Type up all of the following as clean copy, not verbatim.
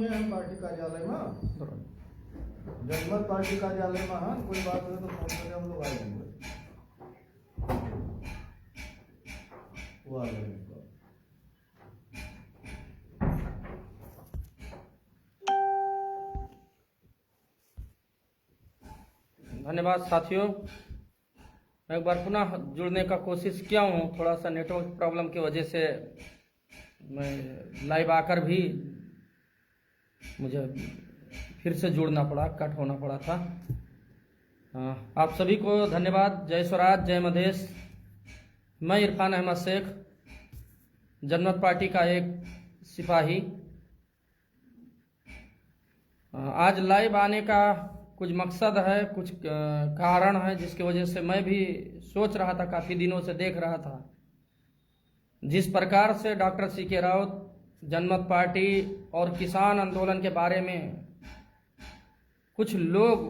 हम पार्टी कार्यालय में जनमत पार्टी कार्यालय में हाँ कोई बात हो तो फोन करके हम लोग आ जाएंगे। वो आ जाएंगे। धन्यवाद साथियों, मैं एक बार पुनः जुड़ने का कोशिश किया हूँ। थोड़ा सा नेटवर्क प्रॉब्लम की वजह से मैं लाइव आकर भी मुझे फिर से जुड़ना पड़ा, कट होना पड़ा था। आप सभी को धन्यवाद। जय स्वराज, जय मधेश। मैं इरफान अहमद शेख, जनमत पार्टी का एक सिपाही। आज लाइव आने का कुछ मकसद है, कुछ कारण है जिसकी वजह से मैं भी सोच रहा था, काफ़ी दिनों से देख रहा था जिस प्रकार से डॉक्टर सीके राउत जनमत पार्टी और किसान आंदोलन के बारे में कुछ लोग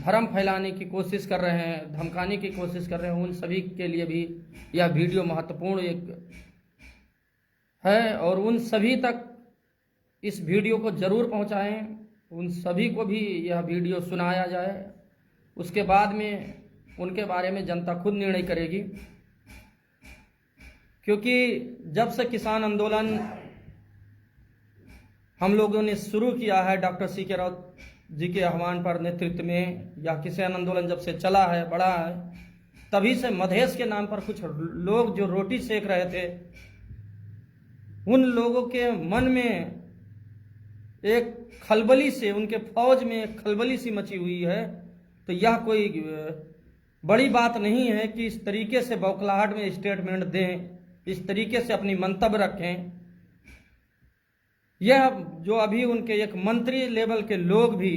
भ्रम फैलाने की कोशिश कर रहे हैं, धमकाने की कोशिश कर रहे हैं। उन सभी के लिए भी यह वीडियो महत्वपूर्ण एक है और उन सभी तक इस वीडियो को जरूर पहुंचाएं, उन सभी को भी यह वीडियो सुनाया जाए। उसके बाद में उनके बारे में जनता खुद निर्णय करेगी, क्योंकि जब से किसान आंदोलन हम लोगों ने शुरू किया है डॉक्टर सीके राउत जी के आह्वान पर नेतृत्व में, या किसान आंदोलन जब से चला है, बढ़ा है, तभी से मधेश के नाम पर कुछ लोग जो रोटी सेक रहे थे, उन लोगों के मन में एक खलबली से, उनके फौज में एक खलबली सी मची हुई है। तो यह कोई बड़ी बात नहीं है कि इस तरीके से बौखलाहट में स्टेटमेंट दें, इस तरीके से अपनी मंतव्य रखें। यह जो अभी उनके एक मंत्री लेवल के लोग भी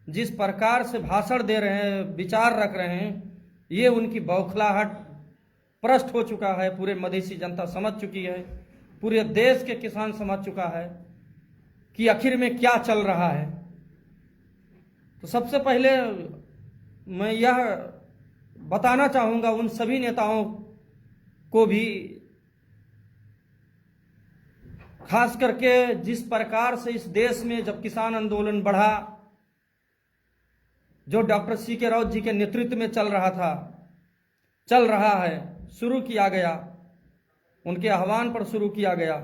जिस प्रकार से भाषण दे रहे हैं, विचार रख रहे हैं, ये उनकी बौखलाहट प्रष्ट हो चुका है। पूरे मधेसी जनता समझ चुकी है, पूरे देश के किसान समझ चुका है कि आखिर में क्या चल रहा है। तो सबसे पहले मैं यह बताना चाहूँगा उन सभी नेताओं को भी, खास करके जिस प्रकार से इस देश में जब किसान आंदोलन बढ़ा, जो डॉक्टर सीके राउत जी के नेतृत्व में चल रहा है, शुरू किया गया, उनके आह्वान पर शुरू किया गया,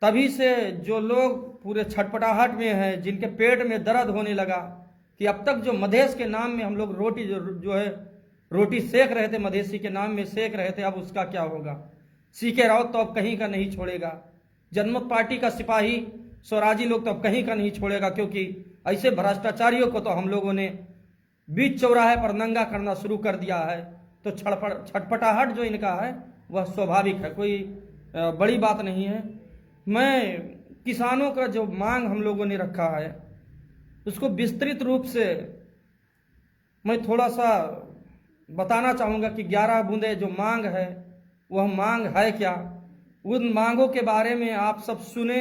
तभी से जो लोग पूरे छटपटाहट में हैं, जिनके पेट में दर्द होने लगा कि अब तक जो मधेश के नाम में हम लोग रोटी जो है रोटी सेक रहे थे, मधेसी के नाम में सेक रहे थे, अब उसका क्या होगा। सीके राउत तो अब कहीं का नहीं छोड़ेगा, जनमत पार्टी का सिपाही स्वराजी लोग तो अब कहीं का नहीं छोड़ेगा, क्योंकि ऐसे भ्रष्टाचारियों को तो हम लोगों ने बीच चौराहे पर नंगा करना शुरू कर दिया है। तो छटपटाहट जो इनका है वह स्वाभाविक है, कोई बड़ी बात नहीं है। मैं किसानों का जो मांग हम लोगों ने रखा है उसको विस्तृत रूप से मैं थोड़ा सा बताना चाहूँगा कि 11 बूंदे जो मांग है वह मांग है क्या। उन मांगों के बारे में आप सब सुने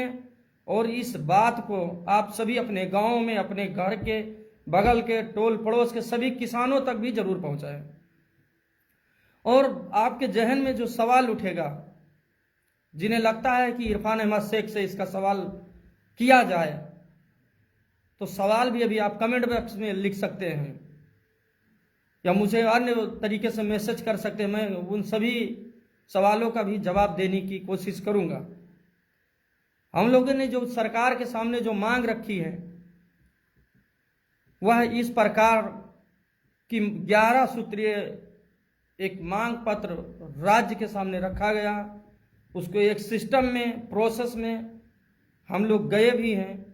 और इस बात को आप सभी अपने गांव में, अपने घर के बगल के, टोल पड़ोस के सभी किसानों तक भी जरूर पहुंचाएं। और आपके जहन में जो सवाल उठेगा, जिन्हें लगता है कि इरफान अहमद शेख से इसका सवाल किया जाए, तो सवाल भी अभी आप कमेंट बॉक्स में लिख सकते हैं या मुझे अन्य तरीके से मैसेज कर सकते हैं। मैं उन सभी सवालों का भी जवाब देने की कोशिश करूंगा। हम लोगों ने जो सरकार के सामने जो मांग रखी है वह इस प्रकार की 11 सूत्रीय एक मांग पत्र राज्य के सामने रखा गया। उसको एक सिस्टम में, प्रोसेस में हम लोग गए भी हैं।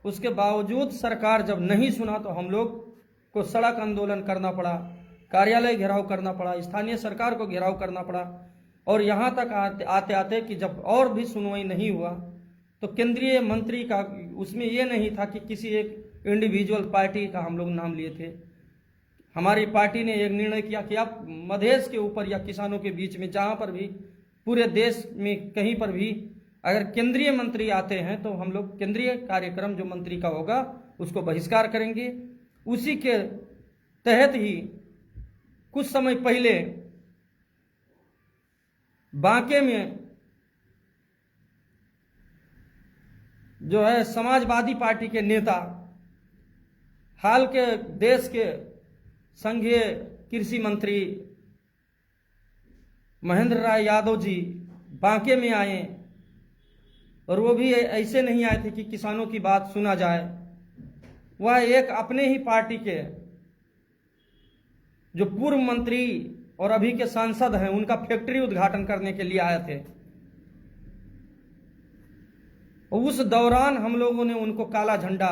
उसके बावजूद सरकार जब नहीं सुना तो हम लोग को सड़क आंदोलन करना पड़ा, कार्यालय घेराव करना पड़ा, स्थानीय सरकार को घेराव करना पड़ा, और यहाँ तक आते आते कि जब और भी सुनवाई नहीं हुआ तो केंद्रीय मंत्री का, उसमें ये नहीं था कि किसी एक इंडिविजुअल पार्टी का हम लोग नाम लिए थे। हमारी पार्टी ने एक निर्णय किया कि अब मधेश के ऊपर या किसानों के बीच में जहाँ पर भी, पूरे देश में कहीं पर भी अगर केंद्रीय मंत्री आते हैं तो हम लोग केंद्रीय कार्यक्रम जो मंत्री का होगा उसको बहिष्कार करेंगे। उसी के तहत ही कुछ समय पहले बांके में जो है समाजवादी पार्टी के नेता, हाल के देश के संघीय कृषि मंत्री महेंद्र राय यादव जी बांके में आए, और वो भी ऐसे नहीं आए थे कि किसानों की बात सुना जाए। वह एक अपने ही पार्टी के जो पूर्व मंत्री और अभी के सांसद हैं, उनका फैक्ट्री उद्घाटन करने के लिए आए थे। उस दौरान हम लोगों ने उनको काला झंडा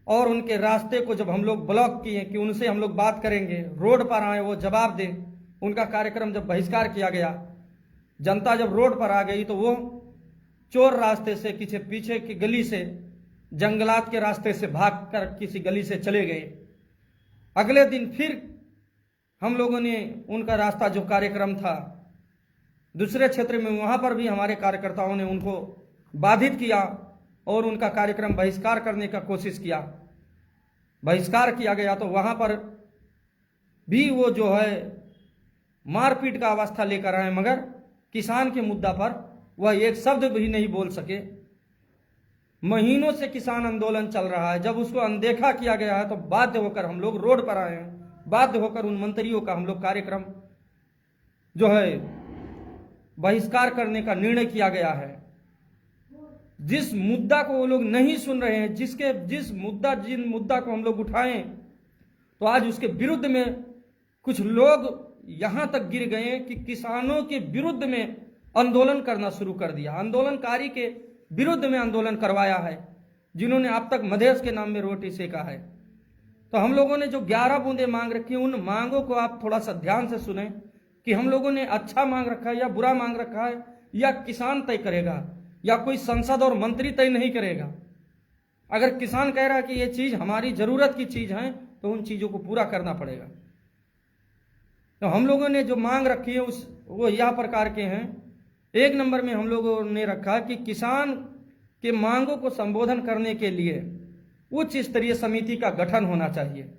और उनके रास्ते को जब हम लोग ब्लॉक किए कि उनसे हम लोग बात करेंगे, रोड पर आए, वो जवाब दें, उनका कार्यक्रम जब बहिष्कार किया गया, जनता जब रोड पर आ गई तो वो चोर रास्ते से पीछे की गली से, जंगलात के रास्ते से भागकर किसी गली से चले गए। अगले दिन फिर हम लोगों ने उनका रास्ता, जो कार्यक्रम था दूसरे क्षेत्र में, वहां पर भी हमारे कार्यकर्ताओं ने उनको बाधित किया और उनका कार्यक्रम बहिष्कार करने का कोशिश किया। बहिष्कार किया गया तो वहां पर भी वो जो है मारपीट का अवस्था लेकर आए, मगर किसान के मुद्दा पर वह एक शब्द भी नहीं बोल सके। महीनों से किसान आंदोलन चल रहा है, जब उसको अनदेखा किया गया है तो बाध्य होकर हम लोग रोड पर आए हैं, बाध्य होकर उन मंत्रियों का हम लोग कार्यक्रम जो है बहिष्कार करने का निर्णय किया गया है। जिस मुद्दा को वो लोग नहीं सुन रहे हैं, जिन मुद्दा को हम लोग उठाएं, तो आज उसके विरुद्ध में कुछ लोग यहां तक गिर गए कि किसानों के विरुद्ध में आंदोलन करना शुरू कर दिया। आंदोलनकारी के विरुद्ध में आंदोलन करवाया है, जिन्होंने अब तक मधेश के नाम में रोटी सेका है। तो हम लोगों ने जो 11 बूंदे मांग रखी, उन मांगों को आप थोड़ा सा ध्यान से सुने कि हम लोगों ने अच्छा मांग रखा है या बुरा मांग रखा है, या किसान तय करेगा या कोई संसद और मंत्री तय नहीं करेगा। अगर किसान कह रहा है कि ये चीज हमारी जरूरत की चीज है, तो उन चीजों को पूरा करना पड़ेगा। तो हम लोगों ने जो मांग रखी है वो यह प्रकार के हैं। 1 नंबर में हम लोगों ने रखा कि किसान के मांगों को संबोधन करने के लिए उच्च स्तरीय समिति का गठन होना चाहिए।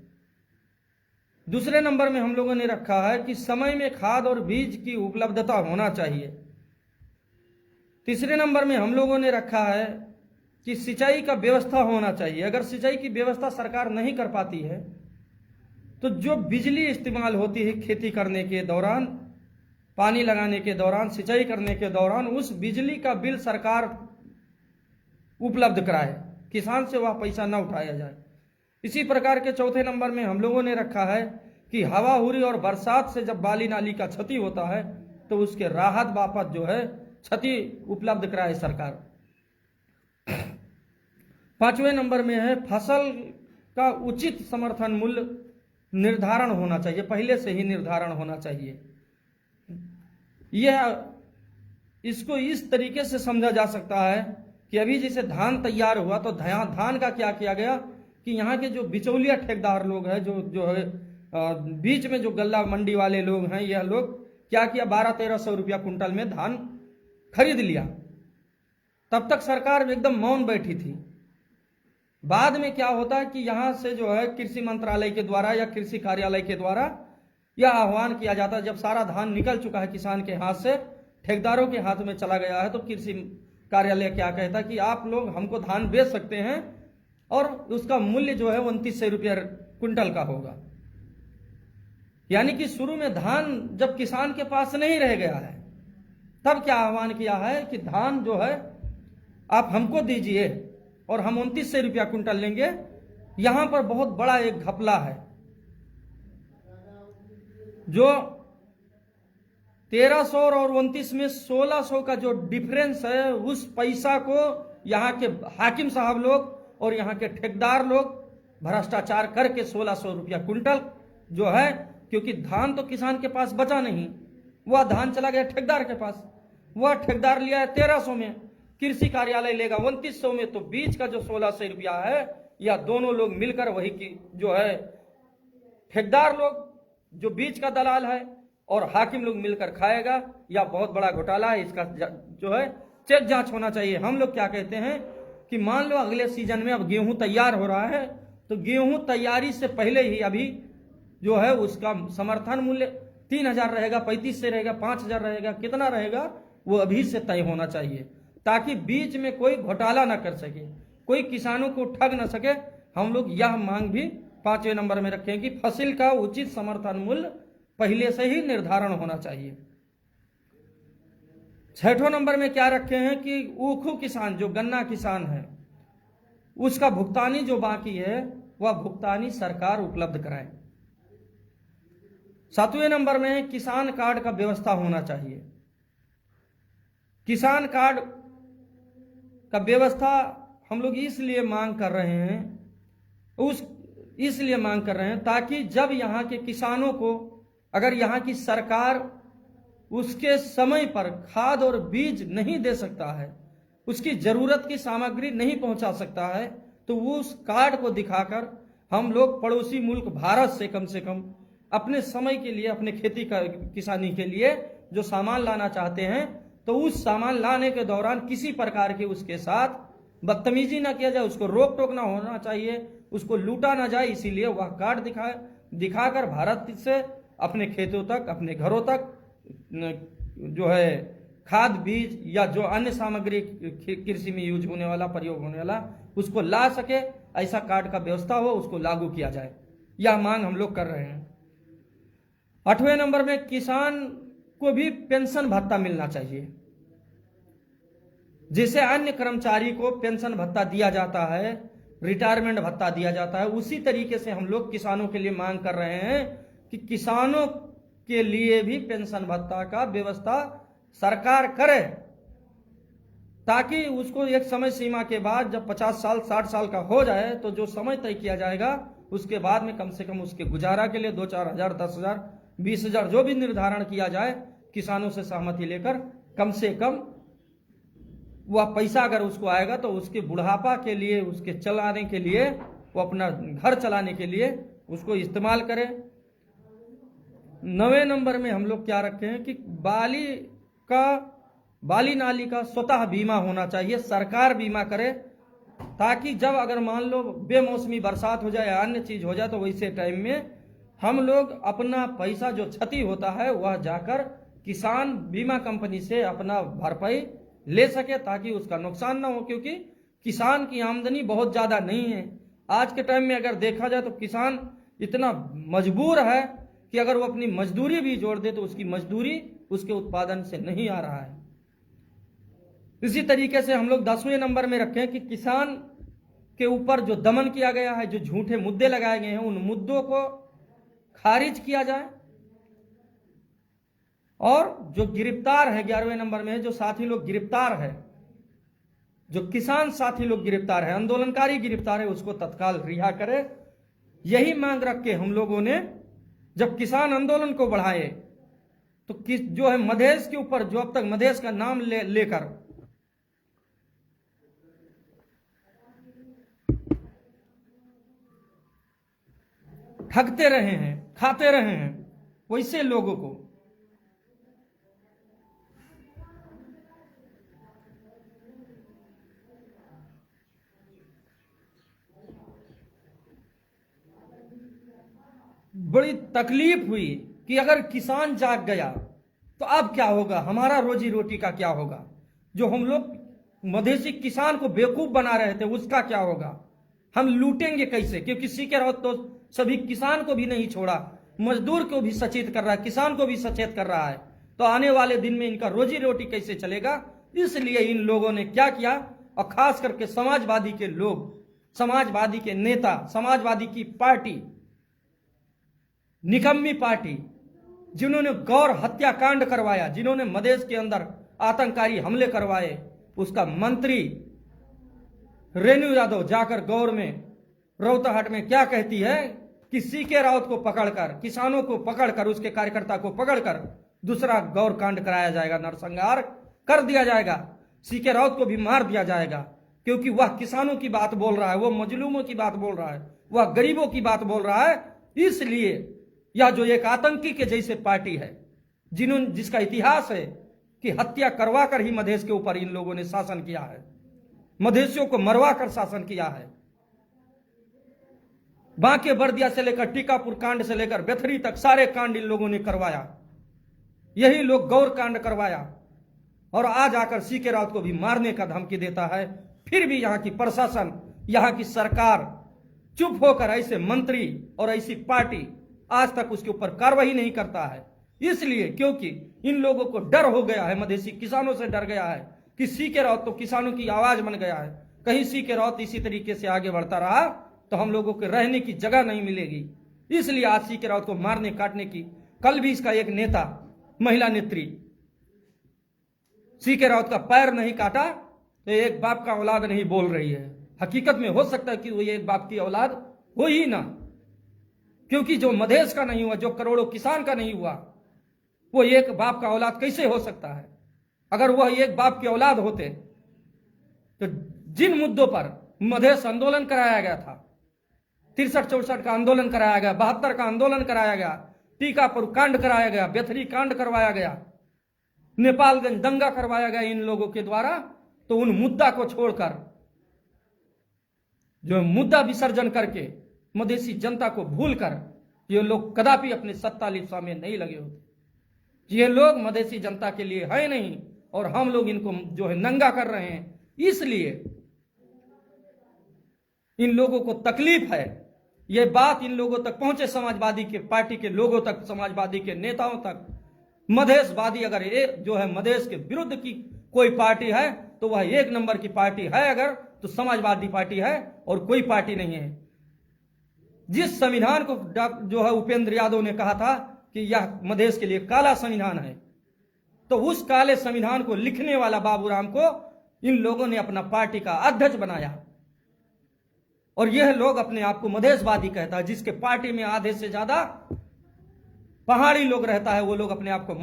दूसरे नंबर में हम लोगों ने रखा है कि समय में खाद और बीज की उपलब्धता होना चाहिए। तीसरे नंबर में हम लोगों ने रखा है कि सिंचाई का व्यवस्था होना चाहिए। अगर सिंचाई की व्यवस्था सरकार नहीं कर पाती है तो जो बिजली इस्तेमाल होती है खेती करने के दौरान, पानी लगाने के दौरान, सिंचाई करने के दौरान, उस बिजली का बिल सरकार उपलब्ध कराए, किसान से वह पैसा न उठाया जाए। इसी प्रकार के चौथे नंबर में हम लोगों ने रखा है कि हवा हुरी और बरसात से जब बाली नाली का क्षति होता है तो उसके राहत बापत जो है क्षति उपलब्ध कराए सरकार। 5वें नंबर में है फसल का उचित समर्थन मूल्य निर्धारण होना चाहिए, पहले से ही निर्धारण होना चाहिए। यह इसको इस तरीके से समझा जा सकता है कि अभी जैसे धान तैयार हुआ तो धान का क्या किया गया कि यहाँ के जो बिचौलिया ठेकेदार लोग हैं, जो है बीच में जो गल्ला मंडी वाले लोग हैं, यह लोग क्या किया, 1200-1300 रुपया कुंटल में धान खरीद लिया। तब तक सरकार एकदम मौन बैठी थी। बाद में क्या होता है कि यहां से जो है कृषि मंत्रालय के द्वारा या कृषि कार्यालय के द्वारा यह आह्वान किया जाता है, जब सारा धान निकल चुका है किसान के हाथ से, ठेकेदारों के हाथ में चला गया है, तो कृषि कार्यालय क्या कहता है कि आप लोग हमको धान बेच सकते हैं और उसका मूल्य जो है 2900 रुपया कुंटल का होगा। यानी कि शुरू में धान जब किसान के पास नहीं रह गया है, तब क्या आह्वान किया है कि धान जो है आप हमको दीजिए और हम 2900 रुपया कुंटल लेंगे। यहां पर बहुत बड़ा एक घपला है। जो 1300 और 29 में 1600 का जो डिफरेंस है, उस पैसा को यहाँ के हाकिम साहब लोग और यहाँ के ठेकेदार लोग भ्रष्टाचार करके 1600 रुपया कुंटल जो है, क्योंकि धान तो किसान के पास बचा नहीं, वह धान चला गया ठेकेदार के पास, वह ठेकेदार लिया है 1300 में, कृषि कार्यालय लेगा 2900 में, तो बीच का जो 1600 रुपया है या दोनों लोग मिलकर वही की जो है ठेकेदार लोग जो बीच का दलाल है और हाकिम लोग मिलकर खाएगा, या बहुत बड़ा घोटाला है। इसका जो है चेक जांच होना चाहिए। हम लोग क्या कहते हैं कि मान लो अगले सीजन में अब गेहूं तैयार हो रहा है, तो गेहूं तैयारी से पहले ही अभी जो है उसका समर्थन मूल्य 3000 रहेगा, 3500 रहेगा, 5000 रहेगा, कितना रहेगा वो अभी से तय होना चाहिए। ताकि बीच में कोई घोटाला ना कर सके, कोई किसानों को ठग ना सके। हम लोग यह मांग भी 5वें नंबर में रखें कि फसल का उचित समर्थन मूल्य पहले से ही निर्धारण होना चाहिए। 6ठों नंबर में क्या रखे हैं कि ऊखू किसान, जो गन्ना किसान है, उसका भुगतानी जो बाकी है वह भुगतानी सरकार उपलब्ध कराए। 7वें नंबर में किसान कार्ड का व्यवस्था होना चाहिए। किसान कार्ड का व्यवस्था हम लोग इसलिए मांग कर रहे हैं ताकि जब यहाँ के किसानों को अगर यहाँ की सरकार उसके समय पर खाद और बीज नहीं दे सकता है, उसकी जरूरत की सामग्री नहीं पहुंचा सकता है, तो वो उस कार्ड को दिखाकर हम लोग पड़ोसी मुल्क भारत से कम अपने समय के लिए, अपने खेती किसानी के लिए जो सामान लाना चाहते हैं, तो उस सामान लाने के दौरान किसी प्रकार की उसके साथ बदतमीजी ना किया जाए, उसको रोक टोक ना होना चाहिए, उसको लूटा ना जाए। इसीलिए वह कार्ड दिखाकर भारत से अपने खेतों तक, अपने घरों तक जो है खाद बीज या जो अन्य सामग्री कृषि में यूज होने वाला, प्रयोग होने वाला, उसको ला सके। ऐसा कार्ड का व्यवस्था हो, उसको लागू किया जाए, यह मांग हम लोग कर रहे हैं। 8वें नंबर में किसान को भी पेंशन भत्ता मिलना चाहिए। जिसे अन्य कर्मचारी को पेंशन भत्ता दिया जाता है, रिटायरमेंट भत्ता दिया जाता है, उसी तरीके से हम लोग किसानों के लिए मांग कर रहे हैं कि किसानों के लिए भी पेंशन भत्ता का व्यवस्था सरकार करे, ताकि उसको एक समय सीमा के बाद जब 50 साल 60 साल का हो जाए, तो जो समय तय किया जाएगा उसके बाद में कम से कम उसके गुजारा के लिए 2-4 हजार, 10 हजार, 20 हजार जो भी निर्धारण किया जाए, किसानों से सहमति लेकर कम से कम वह पैसा अगर उसको आएगा तो उसके बुढ़ापा के लिए, उसके चलाने के लिए, वो अपना घर चलाने के लिए उसको इस्तेमाल करें। 9वें नंबर में हम लोग क्या रखे हैं कि बाली नाली का स्वतः बीमा होना चाहिए, सरकार बीमा करे, ताकि जब अगर मान लो बेमौसमी बरसात हो जाए या अन्य चीज हो जाए, तो वैसे टाइम में हम लोग अपना पैसा जो क्षति होता है वह जाकर किसान बीमा कंपनी से अपना भरपाई ले सके, ताकि उसका नुकसान ना हो। क्योंकि किसान की आमदनी बहुत ज्यादा नहीं है आज के टाइम में। अगर देखा जाए तो किसान इतना मजबूर है कि अगर वो अपनी मजदूरी भी जोड़ दे तो उसकी मजदूरी उसके उत्पादन से नहीं आ रहा है। इसी तरीके से हम लोग 10वें नंबर में रखें कि किसान के ऊपर जो दमन किया गया है, जो झूठे मुद्दे लगाए गए हैं, उन मुद्दों को खारिज किया जाए। और जो गिरफ्तार है 11वें नंबर में, जो साथी लोग गिरफ्तार है, जो किसान साथी लोग गिरफ्तार है, आंदोलनकारी गिरफ्तार है, उसको तत्काल रिहा करे। यही मांग रख के हम लोगों ने जब किसान आंदोलन को बढ़ाए, तो जो है मधेश के ऊपर, जो अब तक मधेश का नाम लेकर ठगते रहे हैं, खाते रहे हैं, वैसे लोगों को बड़ी तकलीफ हुई कि अगर किसान जाग गया तो अब क्या होगा, हमारा रोजी रोटी का क्या होगा। जो हम लोग मधेसी किसान को बेवकूफ बना रहे थे उसका क्या होगा, हम लूटेंगे कैसे। क्योंकि सीके राउत तो सभी किसान को भी नहीं छोड़ा, मजदूर को भी सचेत कर रहा है, किसान को भी सचेत कर रहा है। तो आने वाले दिन में इनका रोजी रोटी कैसे चलेगा। इसलिए इन लोगों ने क्या किया, और खास करके समाजवादी के लोग, समाजवादी के नेता, समाजवादी की पार्टी, निकम्मी पार्टी, जिन्होंने गौर हत्याकांड करवाया, जिन्होंने मधेश के अंदर आतंककारी हमले करवाए, उसका मंत्री रेणु यादव जाकर गौर में, रौताहट में क्या कहती है कि सीके राउत को पकड़कर, किसानों को पकड़कर, उसके कार्यकर्ता को पकड़कर दूसरा गौर कांड कराया जाएगा, नरसंहार कर दिया जाएगा, सीके राउत को भी मार दिया जाएगा। क्योंकि वह किसानों की बात बोल रहा है, वह मजलूमों की बात बोल रहा है, वह गरीबों की बात बोल रहा है। इसलिए यह जो एक आतंकी के जैसे पार्टी है, जिसका इतिहास है कि हत्या करवा कर ही मधेश के ऊपर इन लोगों ने शासन किया है, मधेशियों को मरवा कर शासन किया है। बांके बर्दिया से लेकर टीकापुर कांड से लेकर बेथरी तक सारे कांड इन लोगों ने करवाया। यही लोग गौर कांड करवाया। और आज आकर सीके राउत को भी मारने का धमकी देता है। फिर भी यहाँ की प्रशासन, यहाँ की सरकार चुप होकर ऐसे मंत्री और ऐसी पार्टी आज तक उसके ऊपर कार्रवाई नहीं करता है। इसलिए क्योंकि इन लोगों को डर हो गया है, मधेसी किसानों से डर गया है कि सीके राउत तो किसानों की आवाज बन गया है। कहीं सीके राउत इसी तरीके से आगे बढ़ता रहा तो हम लोगों के रहने की जगह नहीं मिलेगी। इसलिए आज सीके राउत को मारने काटने की, कल भी इसका एक नेता, महिला नेत्री सीके राउत का पैर नहीं काटा तो एक बाप का औलाद नहीं बोल रही है। हकीकत में हो सकता है कि वो एक बाप की औलाद हो ही ना, क्योंकि जो मधेश का नहीं हुआ, जो करोड़ों किसान का नहीं हुआ, वो एक बाप का औलाद कैसे हो सकता है। अगर वह एक बाप की औलाद होते तो जिन मुद्दों पर मधेश आंदोलन कराया गया था, 63-64 का आंदोलन कराया गया, 72 का आंदोलन कराया गया, टीकापुर कांड कराया गया, बेथरी कांड करवाया गया, नेपालगंज दंगा करवाया गया इन लोगों के द्वारा, तो उन मुद्दा को छोड़कर जो मुद्दा विसर्जन करके मधेसी जनता को भूलकर ये लोग कदापि अपने सत्ता लिप्सा में नहीं लगे होते। ये लोग मधेसी जनता के लिए है नहीं और हम लोग इनको जो है नंगा कर रहे हैं। इसलिए इन लोगों को तकलीफ है, ये बात इन लोगों तक पहुंचे, समाजवादी के पार्टी के लोगों तक, समाजवादी के नेताओं तक। मधेशवादी अगर जो है मधेश के विरुद्ध की कोई पार्टी है तो वह एक नंबर की पार्टी है, अगर तो समाजवादी पार्टी है और कोई पार्टी नहीं है। जिस संविधान को जो है उपेंद्र यादव ने कहा था कि यह मधेश के लिए काला संविधान है, तो उस काले संविधान को लिखने वाला बाबूराम को इन लोगों ने अपना पार्टी का अध्यक्ष बनाया। और यह लोग अपने आप को मधेशवादी कहता है। जिसके पार्टी में आधे से ज्यादा पहाड़ी लोग रहता है, वो लोग अपने आप को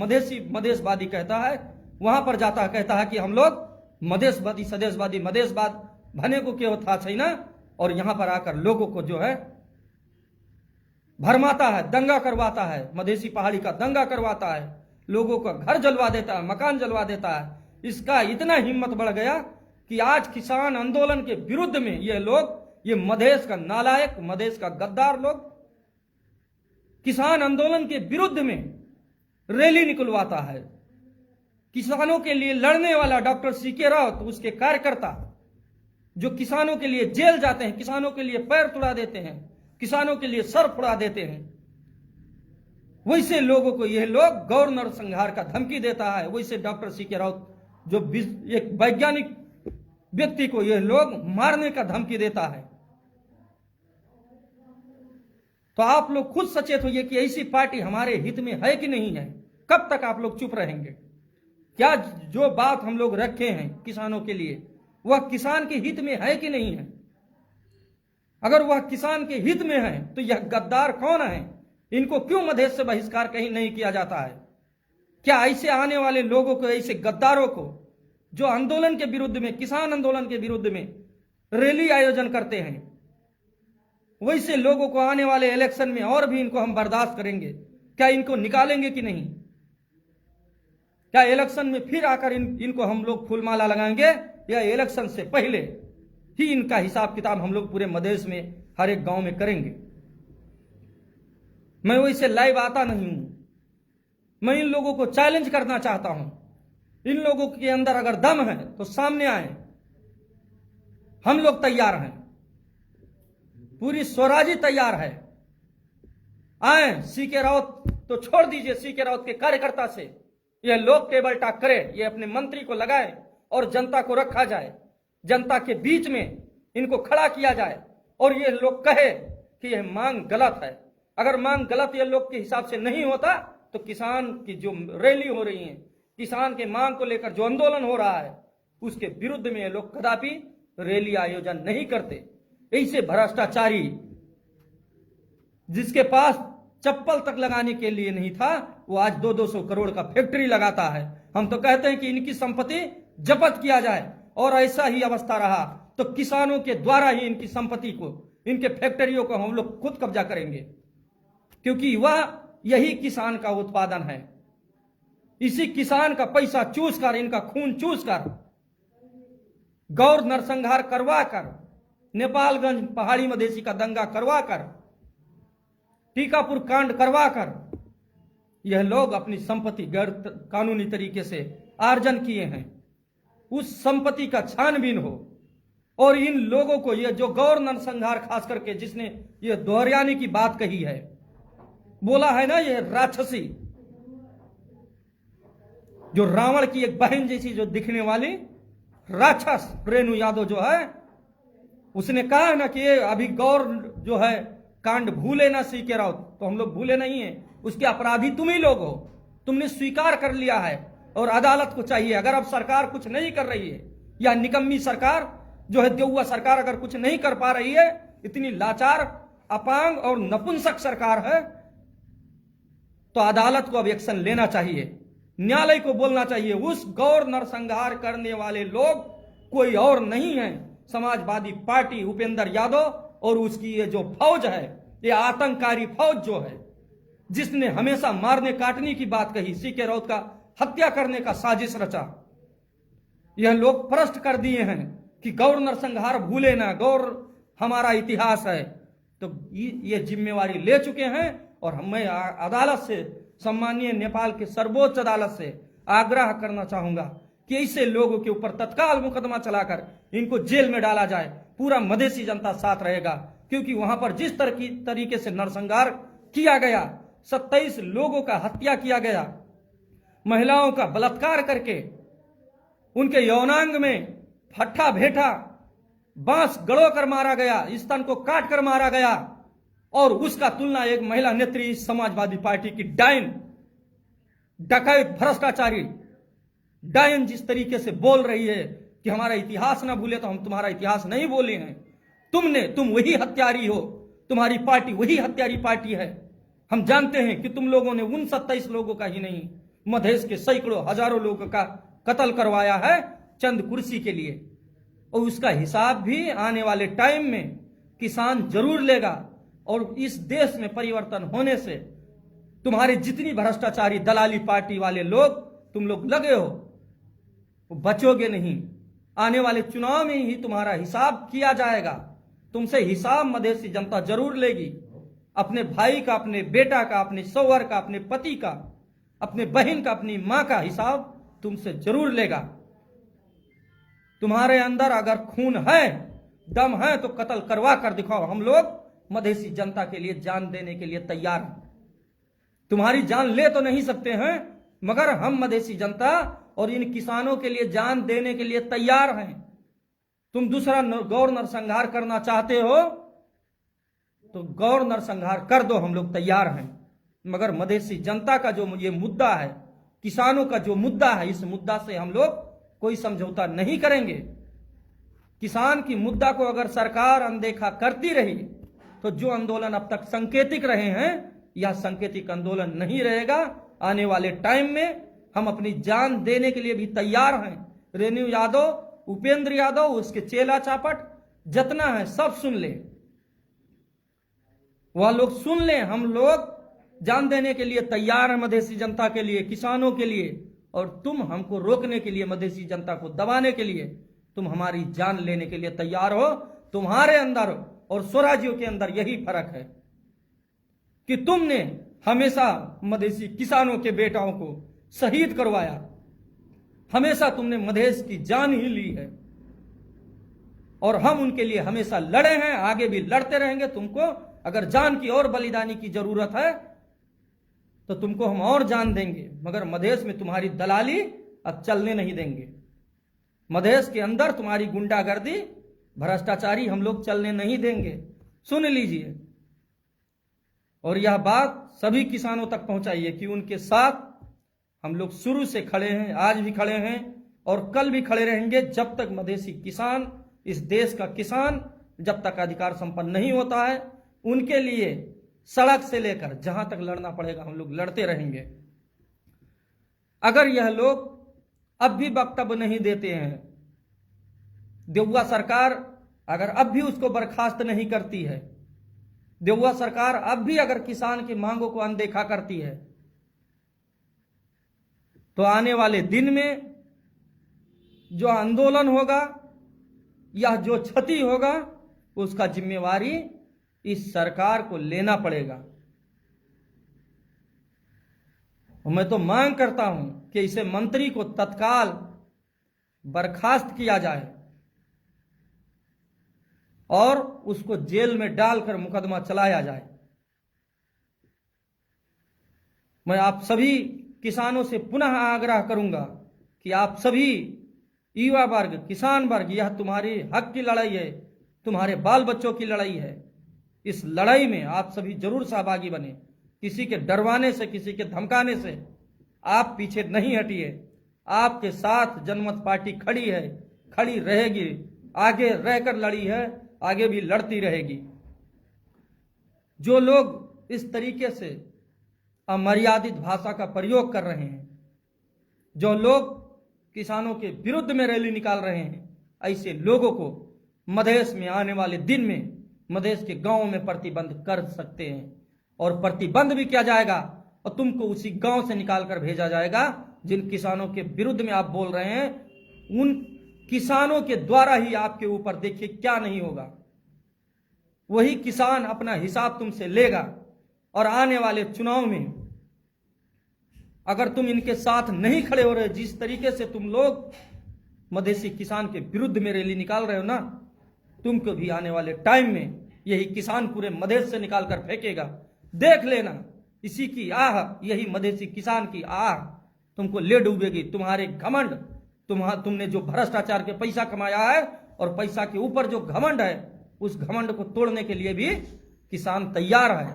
मधेशवादी कहता है। वहां पर जाता है, कहता है कि हम लोग मधेशवादी, स्वदेशवादी, मधेशवाद भने को क्यों था छैन, और यहां पर आकर लोगों को जो है भरमाता है, दंगा करवाता है, मधेसी पहाड़ी का दंगा करवाता है, लोगों का घर जलवा देता है, मकान जलवा देता है। इसका इतना हिम्मत बढ़ गया कि आज किसान आंदोलन के विरुद्ध में ये लोग, ये मधेश का नालायक, मधेश का गद्दार लोग किसान आंदोलन के विरुद्ध में रैली निकलवाता है। किसानों के लिए लड़ने वाला डॉक्टर सीके राउत, उसके कार्यकर्ता जो किसानों के लिए जेल जाते हैं, किसानों के लिए पैर तुड़ा देते हैं, किसानों के लिए सर फुड़ा देते हैं, वैसे लोगों को यह लोग गौर नरसंहार का धमकी देता है। वैसे डॉक्टर सीके राउत जो एक वैज्ञानिक व्यक्ति को यह लोग मारने का धमकी देता है। तो आप लोग खुद सचेत होइए कि ऐसी पार्टी हमारे हित में है कि नहीं है। कब तक आप लोग चुप रहेंगे? क्या जो बात हम लोग रखे हैं किसानों के लिए, वह किसान के हित में है कि नहीं है? अगर वह किसान के हित में है तो यह गद्दार कौन है? इनको क्यों मधेश से बहिष्कार कहीं नहीं किया जाता है? क्या ऐसे आने वाले लोगों को, ऐसे गद्दारों को जो आंदोलन के विरुद्ध में, किसान आंदोलन के विरुद्ध में रैली आयोजन करते हैं, वैसे लोगों को आने वाले इलेक्शन में और भी इनको हम बर्दाश्त करेंगे? क्या इनको निकालेंगे कि नहीं? क्या इलेक्शन में फिर आकर इनको हम लोग फूलमाला लगाएंगे, या इलेक्शन से पहले ही इनका हिसाब किताब हम लोग पूरे मधेश में हर एक गांव में करेंगे? मैं वैसे लाइव आता नहीं हूं, मैं इन लोगों को चैलेंज करना चाहता हूं। इन लोगों के अंदर अगर दम है तो सामने आए, हम लोग तैयार हैं, पूरी स्वराजी तैयार है। आए, सीके राउत तो छोड़ दीजिए, सीके राउत के कार्यकर्ता से यह लोग टेबल टॉक करे, ये अपने मंत्री को लगाए और जनता को रखा जाए, जनता के बीच में इनको खड़ा किया जाए और ये लोग कहे कि यह मांग गलत है। अगर मांग गलत ये लोग के हिसाब से नहीं होता तो किसान की जो रैली हो रही है, किसान के मांग को लेकर जो आंदोलन हो रहा है, उसके विरुद्ध में ये लोग कदापि रैली आयोजन नहीं करते। ऐसे भ्रष्टाचारी जिसके पास चप्पल तक लगाने के लिए नहीं था, वो आज 200 करोड़ का फैक्ट्री लगाता है। हम तो कहते हैं कि इनकी संपत्ति जब्त किया जाए, और ऐसा ही अवस्था रहा तो किसानों के द्वारा ही इनकी संपत्ति को, इनके फैक्ट्रियों को हम लोग खुद कब्जा करेंगे, क्योंकि वह यही किसान का उत्पादन है। इसी किसान का पैसा चूस कर, इनका खून चूस कर, गौर नरसंहार करवा कर, नेपालगंज पहाड़ी मधेसी का दंगा करवा कर, टीकापुर कांड करवा कर, यह लोग अपनी संपत्ति गैर कानूनी तरीके से आर्जन किए हैं उस संपत्ति का छानबीन हो, और इन लोगों को, ये जो गौर नरसंहार खास करके जिसने ये दोहराने की बात कही है, बोला है ना ये राक्षसी, जो रावण की एक बहन जैसी जो दिखने वाली राक्षस रेणु यादव जो है, उसने कहा है ना कि ये अभी गौर जो है कांड भूले ना सीके राउत, तो हम लोग भूले नहीं है, उसके अपराधी तुम ही लोग हो, तुमने स्वीकार कर लिया है। और अदालत को चाहिए, अगर अब सरकार कुछ नहीं कर रही है, या निकम्मी सरकार जो है देउआ सरकार अगर कुछ नहीं कर पा रही है, इतनी लाचार, अपांग और नपुंसक सरकार है, तो अदालत को अब एक्शन लेना चाहिए, न्यायालय को बोलना चाहिए उस गौर नरसंहार करने वाले लोग कोई और नहीं है, समाजवादी पार्टी उपेंद्र यादव और उसकी ये जो फौज है, ये आतंककारी फौज जो है, जिसने हमेशा मारने काटने की बात कही, सीके राउत का हत्या करने का साजिश रचा। यह लोग प्रश्न कर दिए हैं कि गौर नरसंहार भूले ना, गौर हमारा इतिहास है, तो ये जिम्मेवारी ले चुके हैं। और मैं अदालत से, सम्मानीय नेपाल के सर्वोच्च अदालत से आग्रह करना चाहूंगा कि ऐसे लोगों के ऊपर तत्काल मुकदमा चलाकर इनको जेल में डाला जाए। पूरा मधेसी जनता साथ रहेगा, क्योंकि वहां पर जिस तरीके से नरसंहार किया गया, 27 लोगों का हत्या किया गया, महिलाओं का बलात्कार करके उनके यौनांग में फट्टा भेटा बांस गड़ो कर मारा गया, स्तन को काट कर मारा गया, और उसका तुलना एक महिला नेत्री समाजवादी पार्टी की डायन, डकैत, भ्रष्टाचारी डायन जिस तरीके से बोल रही है कि हमारा इतिहास ना भूले, तो हम तुम्हारा इतिहास नहीं बोले हैं, तुम वही हत्यारी हो, तुम्हारी पार्टी वही हत्यारी पार्टी है। हम जानते हैं कि तुम लोगों ने उन 27 लोगों का ही नहीं, मधेश के सैकड़ों हजारों लोगों का कत्ल करवाया है चंद कुर्सी के लिए, और उसका हिसाब भी आने वाले टाइम में किसान जरूर लेगा। और इस देश में परिवर्तन होने से तुम्हारे जितनी भ्रष्टाचारी दलाली पार्टी वाले लोग तुम लोग लगे हो, वो बचोगे नहीं। आने वाले चुनाव में ही तुम्हारा हिसाब किया जाएगा, तुमसे हिसाब मधेसी जनता जरूर लेगी। अपने भाई का, अपने बेटा का, अपने सौवर का, अपने पति का, अपने बहन का, अपनी मां का हिसाब तुमसे जरूर लेगा। तुम्हारे अंदर अगर खून है, दम है, तो कत्ल करवा कर दिखाओ। हम लोग मधेसी जनता के लिए जान देने के लिए तैयार हैं। तुम्हारी जान ले तो नहीं सकते हैं, मगर हम मधेसी जनता और इन किसानों के लिए जान देने के लिए तैयार हैं। तुम दूसरा गौर नरसंहार करना चाहते हो तो गौर नरसंहार कर दो, हम लोग तैयार हैं। मगर मधेसी जनता का जो ये मुद्दा है, किसानों का जो मुद्दा है, इस मुद्दा से हम लोग कोई समझौता नहीं करेंगे। किसान की मुद्दा को अगर सरकार अनदेखा करती रही तो जो आंदोलन अब तक सांकेतिक रहे हैं, यह सांकेतिक आंदोलन नहीं रहेगा। आने वाले टाइम में हम अपनी जान देने के लिए भी तैयार हैं। रेणु यादव, उपेंद्र यादव, उसके चेला चापट जितना है सब सुन ले, वह लोग सुन ले। हम लोग जान देने के लिए तैयार हैं मधेसी जनता के लिए, किसानों के लिए। और तुम हमको रोकने के लिए, मधेसी जनता को दबाने के लिए, तुम हमारी जान लेने के लिए तैयार हो। तुम्हारे अंदर और स्वराज्यों के अंदर यही फर्क है कि तुमने हमेशा मधेसी किसानों के बेटाओं को शहीद करवाया, हमेशा तुमने मधेश की जान ही ली है, और हम उनके लिए हमेशा लड़े हैं, आगे भी लड़ते रहेंगे। तुमको अगर जान की और बलिदानी की जरूरत है तो तुमको हम और जान देंगे, मगर मधेश में तुम्हारी दलाली अब चलने नहीं देंगे। मधेश के अंदर तुम्हारी गुंडागर्दी, भ्रष्टाचारी हम लोग चलने नहीं देंगे। सुन लीजिए, और यह बात सभी किसानों तक पहुंचाइए कि उनके साथ हम लोग शुरू से खड़े हैं, आज भी खड़े हैं और कल भी खड़े रहेंगे। जब तक मधेसी किसान, इस देश का किसान जब तक अधिकार संपन्न नहीं होता है, उनके लिए सड़क से लेकर जहां तक लड़ना पड़ेगा हम लोग लड़ते रहेंगे। अगर यह लोग अब भी वक्तव्य नहीं देते हैं, देउआ सरकार अगर अब भी उसको बर्खास्त नहीं करती है, देउआ सरकार अब भी अगर किसान की मांगों को अनदेखा करती है, तो आने वाले दिन में जो आंदोलन होगा या जो क्षति होगा, उसका जिम्मेवारी इस सरकार को लेना पड़ेगा। और मैं तो मांग करता हूं कि इसे मंत्री को तत्काल बर्खास्त किया जाए और उसको जेल में डालकर मुकदमा चलाया जाए। मैं आप सभी किसानों से पुनः आग्रह करूंगा कि आप सभी युवा वर्ग, किसान वर्ग, यह तुम्हारी हक की लड़ाई है, तुम्हारे बाल बच्चों की लड़ाई है। इस लड़ाई में आप सभी जरूर सहभागी बने। किसी के डरवाने से, किसी के धमकाने से आप पीछे नहीं हटिए। आपके साथ जनमत पार्टी खड़ी है, खड़ी रहेगी, आगे रहकर लड़ी है, आगे भी लड़ती रहेगी। जो लोग इस तरीके से अमर्यादित भाषा का प्रयोग कर रहे हैं, जो लोग किसानों के विरुद्ध में रैली निकाल रहे हैं, ऐसे लोगों को मधेश में आने वाले दिन में मधेश के गांव में प्रतिबंध कर सकते हैं और प्रतिबंध भी किया जाएगा और तुमको उसी गांव से निकाल कर भेजा जाएगा जिन किसानों के विरुद्ध में आप बोल रहे हैं। उन किसानों के द्वारा ही आपके ऊपर देखिए क्या नहीं होगा। वही किसान अपना हिसाब तुमसे लेगा और आने वाले चुनाव में अगर तुम इनके साथ नहीं खड़े हो रहे, जिस तरीके से तुम लोग मधेसी किसान के विरुद्ध में रैली निकाल रहे हो ना, तुमको भी आने वाले टाइम में यही किसान पूरे मधेश से निकाल कर फेंकेगा। देख लेना, इसी की आह, यही मधेसी किसान की आह तुमको ले डूबेगी। तुम्हारे घमंड, तुमने जो भ्रष्टाचार के पैसा कमाया है और पैसा के ऊपर जो घमंड है, उस घमंड को तोड़ने के लिए भी किसान तैयार है।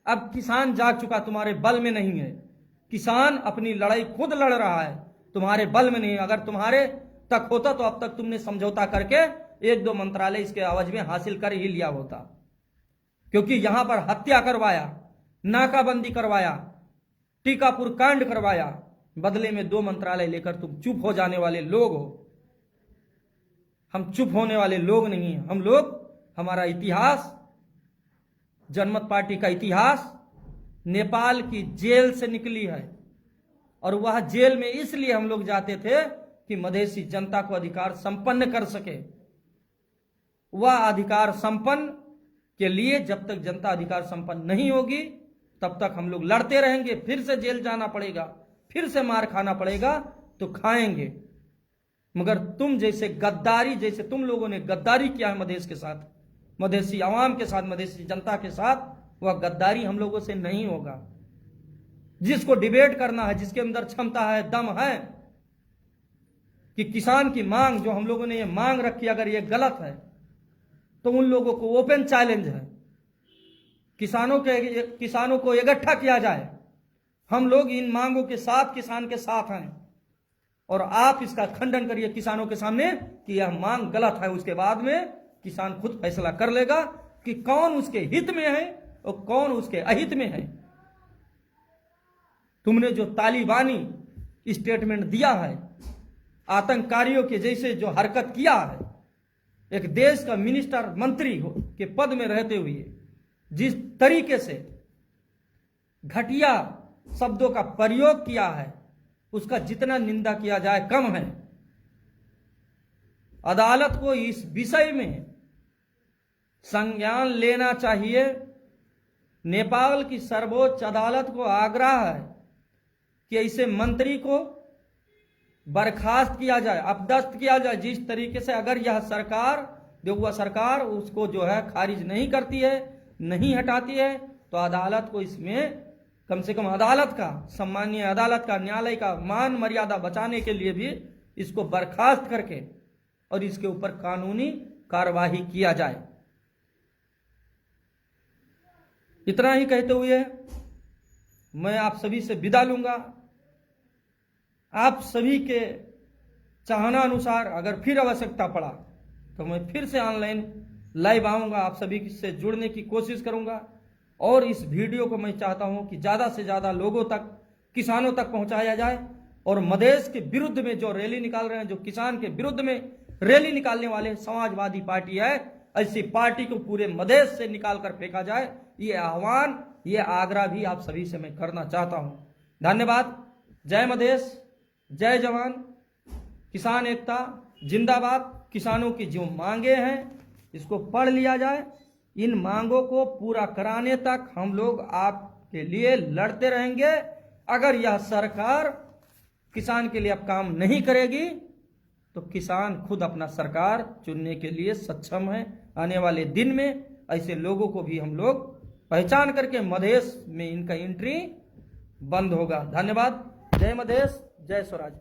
अब किसान जाग चुका, तुम्हारे बल में नहीं है। किसान अपनी लड़ाई खुद लड़ रहा है, तुम्हारे बल में नहीं। अगर तुम्हारे तक होता तो अब तक तुमने समझौता करके 1-2 मंत्रालय इसके आवाज में हासिल कर ही लिया होता, क्योंकि यहां पर हत्या करवाया, नाकाबंदी करवाया, टीकापुर कांड करवाया, बदले में 2 मंत्रालय लेकर तुम चुप हो जाने वाले लोग हो। हम चुप होने वाले लोग नहीं हैं। हम लोग, हमारा इतिहास, जनमत पार्टी का इतिहास नेपाल की जेल से निकली है और वह जेल में इसलिए हम लोग जाते थे कि मधेसी जनता को अधिकार संपन्न कर सके। वह अधिकार संपन्न के लिए जब तक जनता अधिकार संपन्न नहीं होगी तब तक हम लोग लड़ते रहेंगे। फिर से जेल जाना पड़ेगा, फिर से मार खाना पड़ेगा तो खाएंगे, मगर तुम जैसे गद्दारी, जैसे तुम लोगों ने गद्दारी किया है मधेश के साथ, मधेसी आवाम के साथ, मधेसी जनता के साथ, वह गद्दारी हम लोगों से नहीं होगा। जिसको डिबेट करना है, जिसके अंदर क्षमता है, दम है कि किसान की मांग जो हम लोगों ने ये मांग रखी, अगर ये गलत है तो उन लोगों को ओपन चैलेंज है, किसानों को इकट्ठा किया जाए। हम लोग इन मांगों के साथ, किसान के साथ हैं और आप इसका खंडन करिए किसानों के सामने कि यह मांग गलत है। उसके बाद में किसान खुद फैसला कर लेगा कि कौन उसके हित में है और कौन उसके अहित में है। तुमने जो तालिबानी स्टेटमेंट दिया है, आतंककारियों के जैसे जो हरकत किया है, एक देश का मिनिस्टर, मंत्री हो के पद में रहते हुए जिस तरीके से घटिया शब्दों का प्रयोग किया है, उसका जितना निंदा किया जाए कम है। अदालत को इस विषय में संज्ञान लेना चाहिए। नेपाल की सर्वोच्च अदालत को आग्रह है कि ऐसे मंत्री को बर्खास्त किया जाए, अपदस्थ किया जाए। जिस तरीके से अगर यह सरकार, जो वह सरकार उसको जो है खारिज नहीं करती है, नहीं हटाती है, तो अदालत को इसमें कम से कम अदालत का, सम्मानीय अदालत का, न्यायालय का मान मर्यादा बचाने के लिए भी इसको बर्खास्त करके और इसके ऊपर कानूनी कार्यवाही किया जाए। इतना ही कहते हुए मैं आप सभी से विदा लूंगा। आप सभी के चाहना अनुसार अगर फिर आवश्यकता पड़ा तो मैं फिर से ऑनलाइन लाइव आऊंगा, आप सभी से जुड़ने की कोशिश करूंगा और इस वीडियो को मैं चाहता हूं कि ज़्यादा से ज़्यादा लोगों तक, किसानों तक पहुंचाया जाए और मधेश के विरुद्ध में जो रैली निकाल रहे हैं, जो किसान के विरुद्ध में रैली निकालने वाले समाजवादी पार्टी है, ऐसी पार्टी को पूरे मधेश से निकाल कर फेंका जाए। ये आह्वान, ये आग्रह भी आप सभी से मैं करना चाहता हूं। धन्यवाद। जय मधेश, जय जवान, किसान एकता जिंदाबाद। किसानों की जो मांगे हैं इसको पढ़ लिया जाए। इन मांगों को पूरा कराने तक हम लोग आपके लिए लड़ते रहेंगे। अगर यह सरकार किसान के लिए अब काम नहीं करेगी तो किसान खुद अपना सरकार चुनने के लिए सक्षम है। आने वाले दिन में ऐसे लोगों को भी हम लोग पहचान करके मधेश में इनका एंट्री बंद होगा। धन्यवाद। जय मधेश, जय स्वराज।